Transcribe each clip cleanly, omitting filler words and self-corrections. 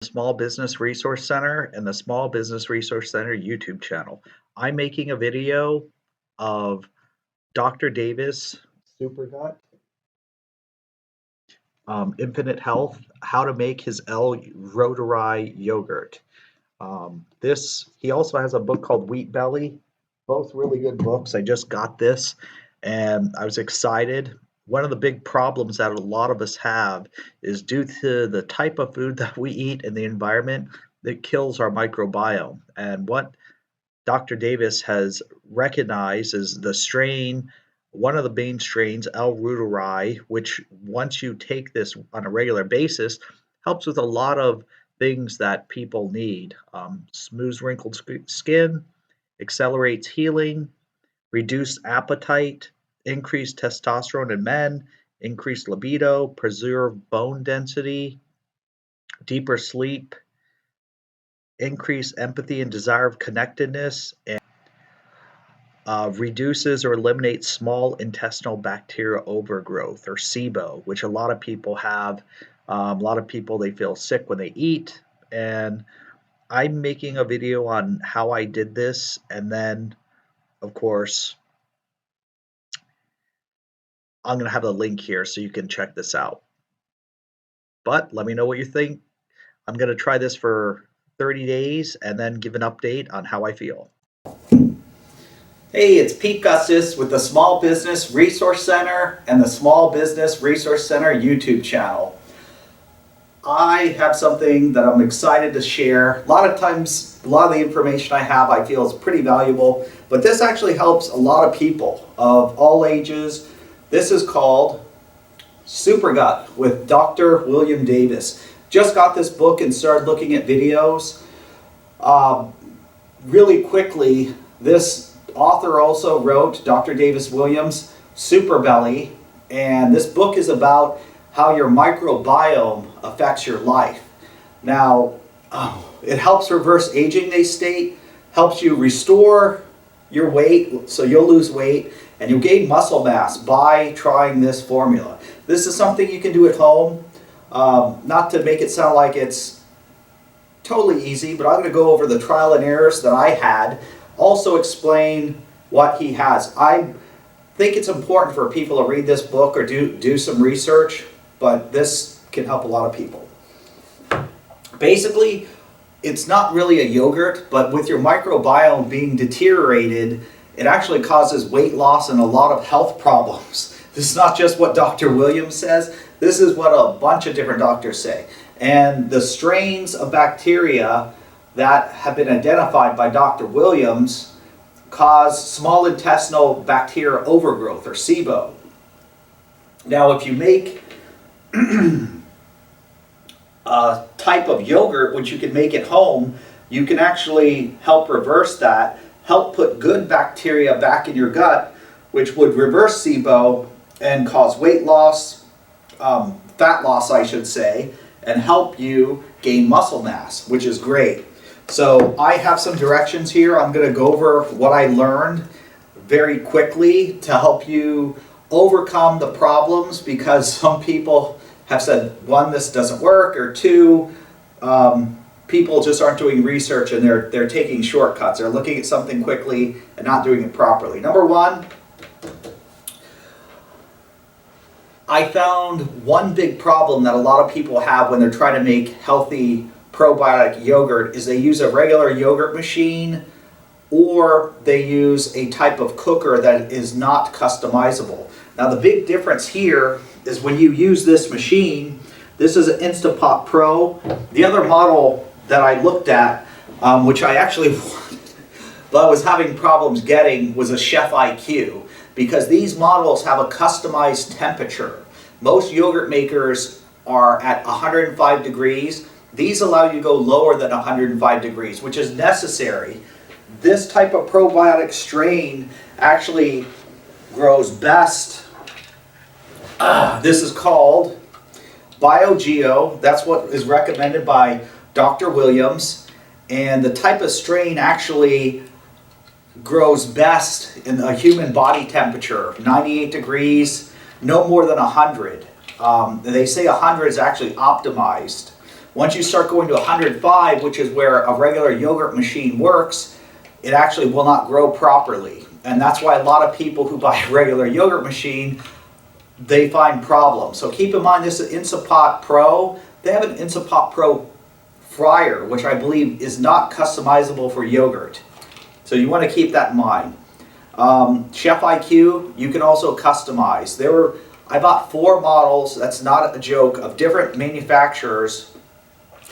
Small Business Resource Center and the Small Business Resource Center YouTube channel. I'm making a video of Dr. Davis Supergut, Infinite Health, how to make his L-Reuteri yogurt. He also has a book called Wheat Belly, both really good books. I just got this and I was excited. One of the big problems that a lot of us have is due to the type of food that we eat and the environment that kills our microbiome. And what Dr. Davis has recognized is one of the main strains, L. reuteri, which once you take this on a regular basis, helps with a lot of things that people need. Smooths wrinkled skin, accelerates healing, reduce appetite, increase testosterone in men, increase libido, preserve bone density, deeper sleep, increase empathy and desire of connectedness, and reduces or eliminates small intestinal bacterial overgrowth, or SIBO, which a lot of people have. A lot of people, they feel sick when they eat, and I'm making a video on how I did this, and then, of course, I'm going to have a link here so you can check this out. But let me know what you think. I'm going to try this for 30 days and then give an update on how I feel. Hey, it's Pete Gustis with the Small Business Resource Center and the Small Business Resource Center YouTube channel. I have something that I'm excited to share. A lot of times, a lot of the information I have I feel is pretty valuable, but this actually helps a lot of people of all ages. This is called Supergut with Dr. William Davis. Just got this book and started looking at videos. Really quickly, this author also wrote, Dr. Davis Williams, Superbelly, and this book is about how your microbiome affects your life. Now, it helps reverse aging, they state, helps you restore your weight, so you'll lose weight, and you'll gain muscle mass by trying this formula. This is something you can do at home, not to make it sound like it's totally easy, but I'm going to go over the trial and errors that I had, also explain what he has. I think it's important for people to read this book or do some research, but this can help a lot of people. Basically, it's not really a yogurt, but with your microbiome being deteriorated, it actually causes weight loss and a lot of health problems. This is not just what Dr. Williams says, this is what a bunch of different doctors say. And the strains of bacteria that have been identified by Dr. Williams cause small intestinal bacterial overgrowth, or SIBO. Now, if you make a type of yogurt, which you can make at home, you can actually help reverse that, help put good bacteria back in your gut, which would reverse SIBO and cause weight loss, fat loss, I should say, and help you gain muscle mass, which is great. So I have some directions here. I'm going to go over what I learned very quickly to help you overcome the problems, because some people have said, one, this doesn't work, or two, people just aren't doing research and they're taking shortcuts. They're looking at something quickly and not doing it properly. Number one, I found one big problem that a lot of people have when they're trying to make healthy probiotic yogurt is they use a regular yogurt machine, or they use a type of cooker that is not customizable. Now, the big difference here is when you use this machine, this is an Instapot Pro. The other model that I looked at, which I actually but was having problems getting, was a Chef IQ, because these models have a customized temperature. Most yogurt makers are at 105 degrees. These allow you to go lower than 105 degrees, which is necessary. This type of probiotic strain actually grows best. This is called BioGeo. That's what is recommended by Dr. Williams. And the type of strain actually grows best in a human body temperature, 98 degrees, no more than 100. They say 100 is actually optimized. Once you start going to 105, which is where a regular yogurt machine works, it actually will not grow properly. And that's why a lot of people who buy a regular yogurt machine, they find problems. So keep in mind, this is Instapot Pro. They have an Instapot Pro fryer, which I believe is not customizable for yogurt. So you want to keep that in mind. Chef IQ, you can also customize. I bought 4 models, that's not a joke, of different manufacturers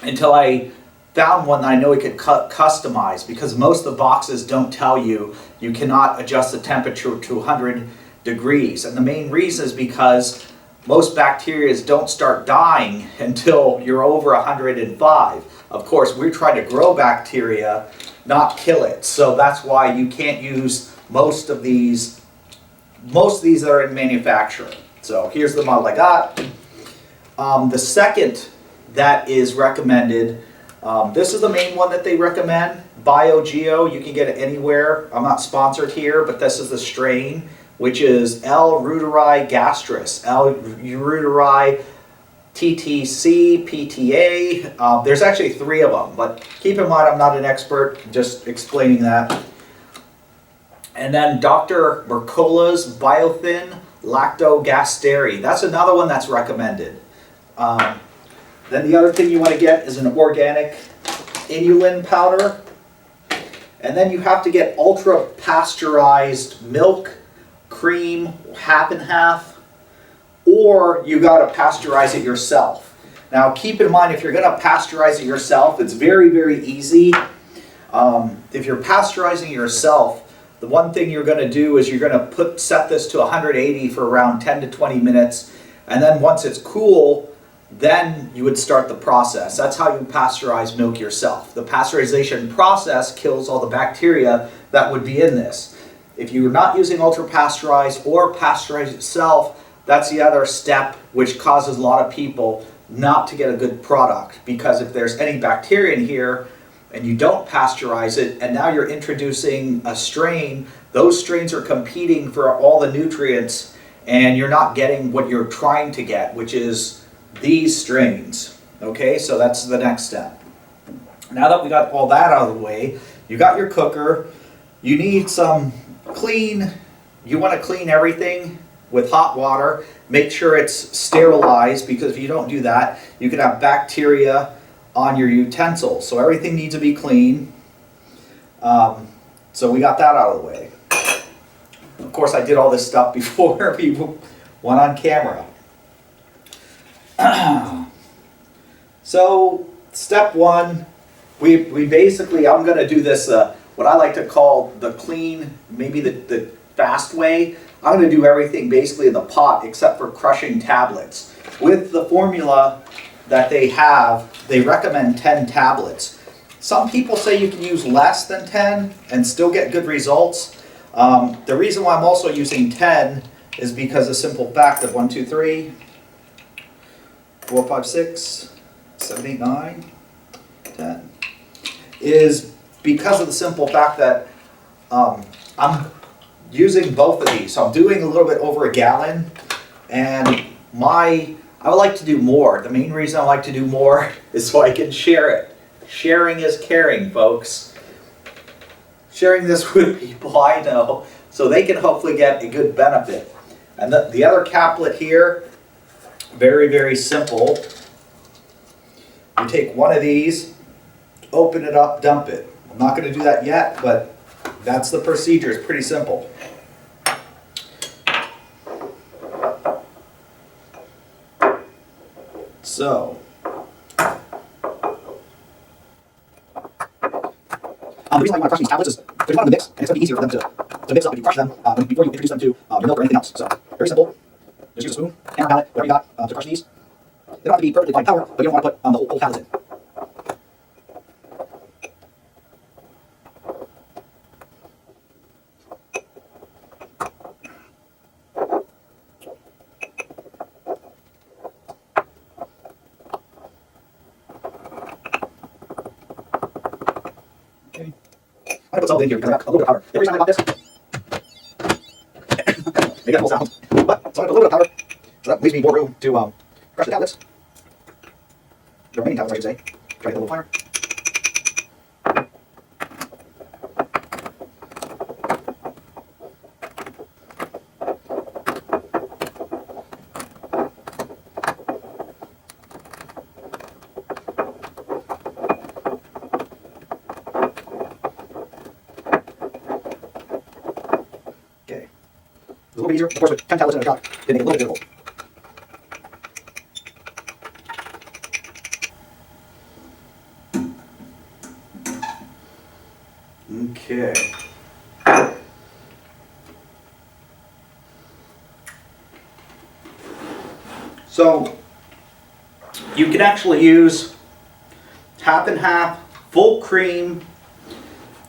until I found one that I know we could customize, because most of the boxes don't tell you you cannot adjust the temperature to 100 degrees. And the main reason is because most bacteria don't start dying until you're over 105. Of course, we're trying to grow bacteria, not kill it. So that's why you can't use most of these that are in manufacturing. So here's the model I got. The second that is recommended, this is the main one that they recommend, BioGeo. You can get it anywhere. I'm not sponsored here, but this is the strain, which is L. reuteri gastris, L. reuteri TTC, PTA. There's actually 3 of them, but keep in mind I'm not an expert, just explaining that. And then Dr. Mercola's Biothin Lactogasteri. That's another one that's recommended. Then the other thing you want to get is an organic inulin powder. And then you have to get ultra pasteurized milk, cream, half and half, or you got to pasteurize it yourself. Now keep in mind, if you're going to pasteurize it yourself, it's very, very easy. If you're pasteurizing it yourself, the one thing you're going to do is you're going to set this to 180 for around 10 to 20 minutes, and then once it's cool, then you would start the process. That's how you pasteurize milk yourself. The pasteurization process kills all the bacteria that would be in this. If you're not using ultra pasteurized or pasteurize itself, that's the other step which causes a lot of people not to get a good product, because if there's any bacteria in here and you don't pasteurize it, and now you're introducing a strain, those strains are competing for all the nutrients, and you're not getting what you're trying to get, which is these strains. Okay, so that's the next step. Now that we got all that out of the way, you got your cooker, you need some you want to clean everything with hot water. Make sure it's sterilized, because if you don't do that, you can have bacteria on your utensils. So everything needs to be clean. So we got that out of the way. Of course, I did all this stuff before people went on camera. So step 1, we basically, I'm going to do this, what I like to call the clean, maybe the fast way. I'm going to do everything basically in the pot except for crushing tablets. With the formula that they have, they recommend 10 tablets. Some people say you can use less than 10 and still get good results. The reason why I'm also using 10 is because of the simple fact of 1, 2, 3, 4, 5, 6, 7, 8, 9, 10. Is because of the simple fact that I'm using both of these. So I'm doing a little bit over a gallon, and I would like to do more. The main reason I like to do more is so I can share it. Sharing is caring, folks. Sharing this with people I know so they can hopefully get a good benefit. And the other caplet here, very, very simple. You take one of these, open it up, dump it. I'm not going to do that yet, but that's the procedure. It's pretty simple. So, the reason I want to crush these tablets is there's one in the mix, and it's going to be easier for them to mix up if you crush them before you introduce them to your milk or anything else. So, very simple. Just use a spoon, hammer mallet, whatever you got to crush these. They don't have to be perfectly fine powder, but you don't want to put the whole tablet in. Okay. I'm going to put something in here because I got a little bit of powder. The reason I got this, make that whole sound, but so I'm going to put a little bit of powder, so that leaves me more room to crush the tablets. There remaining tablets, I should say. Try to get a little finer. Okay. A little bit easier. Of course, with 10 tablets in a shot, they make it a little difficult. Okay. So you can actually use half and half, full cream,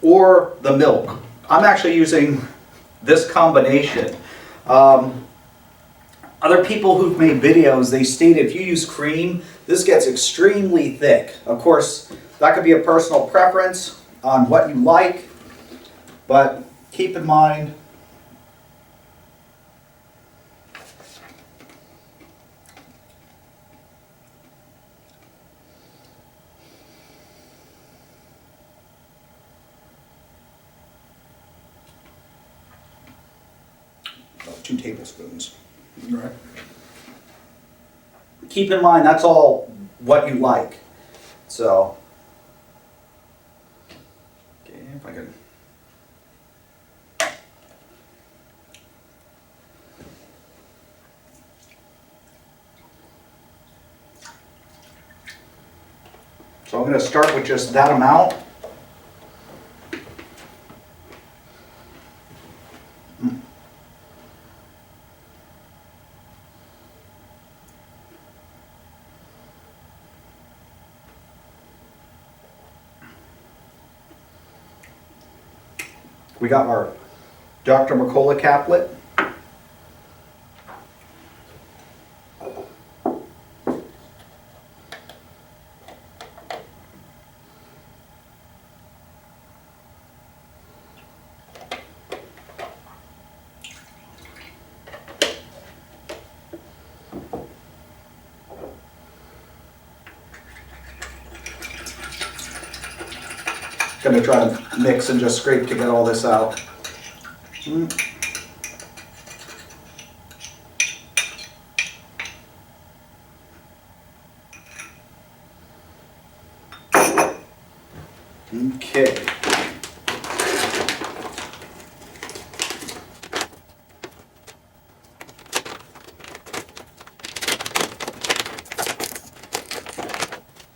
or the milk. I'm actually using this combination. Other people who've made videos, they state if you use cream, this gets extremely thick. Of course, that could be a personal preference on what you like, but keep in mind about 2 tablespoons. Right. Keep in mind that's all what you like. So, okay, if I can. So I'm going to start with just that amount. We got our Dr. Mercola caplet. Gonna try to mix and just scrape to get all this out. Okay.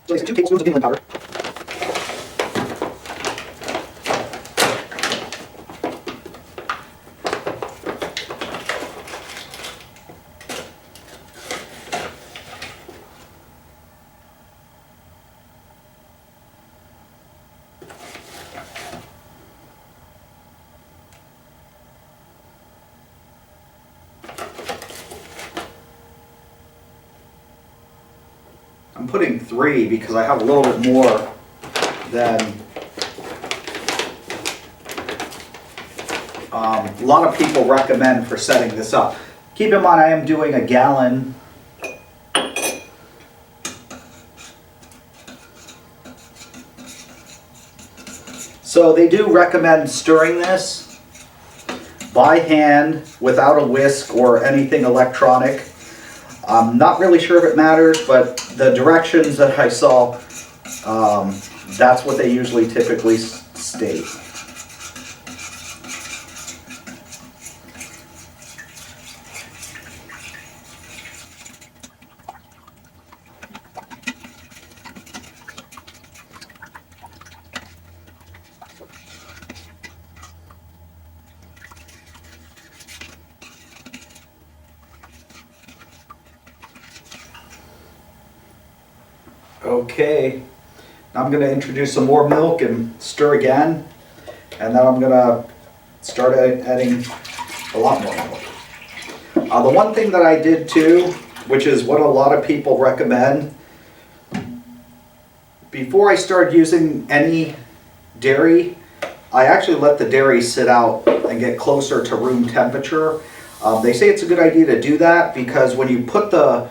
So 2 tablespoons of inulin powder. I'm putting 3 because I have a little bit more than a lot of people recommend for setting this up. Keep in mind I am doing a gallon. So they do recommend stirring this by hand without a whisk or anything electronic. I'm not really sure if it matters, but the directions that I saw, that's what they usually typically state. Okay, now I'm going to introduce some more milk and stir again, and then I'm going to start adding a lot more milk. The one thing that I did too, which is what a lot of people recommend, before I started using any dairy, I actually let the dairy sit out and get closer to room temperature. They say it's a good idea to do that because when you put the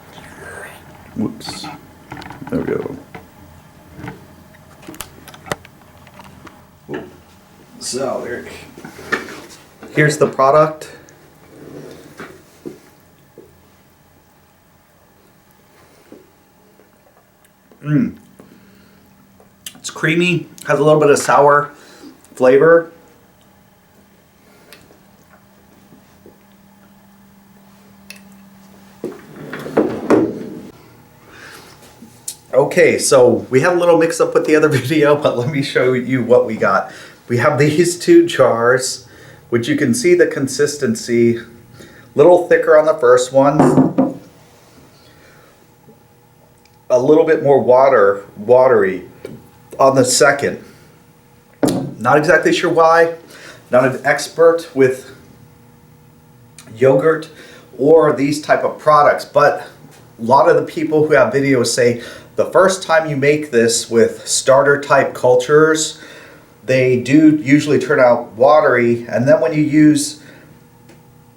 Whoops. There we go. So here's the product. It's creamy, has a little bit of sour flavor. Okay, so we had a little mix up with the other video, but let me show you what we got. We have these two jars, which you can see the consistency, a little thicker on the first one, a little bit more watery on the second. Not exactly sure why, not an expert with yogurt or these type of products, but a lot of the people who have videos say the first time you make this with starter type cultures, they do usually turn out watery, and then when you use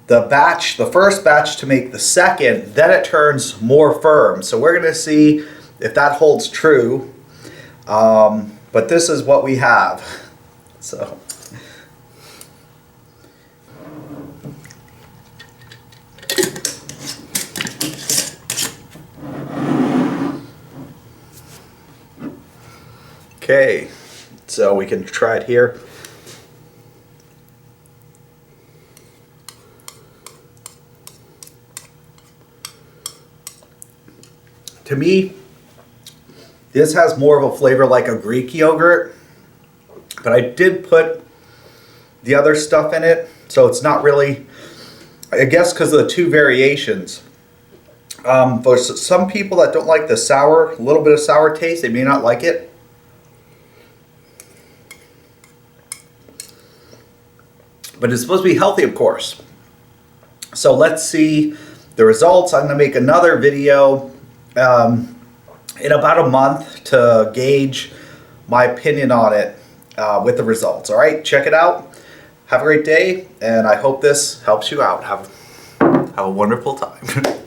the first batch to make the second, then it turns more firm. So we're going to see if that holds true, but this is what we have. So okay, so we can try it here. To me, this has more of a flavor like a Greek yogurt, but I did put the other stuff in it, so it's not really, I guess because of the two variations. For some people that don't like the sour, a little bit of sour taste, they may not like it. But it's supposed to be healthy, of course. So let's see the results. I'm going to make another video in about a month to gauge my opinion on it with the results. All right, check it out. Have a great day, and I hope this helps you out. Have a wonderful time.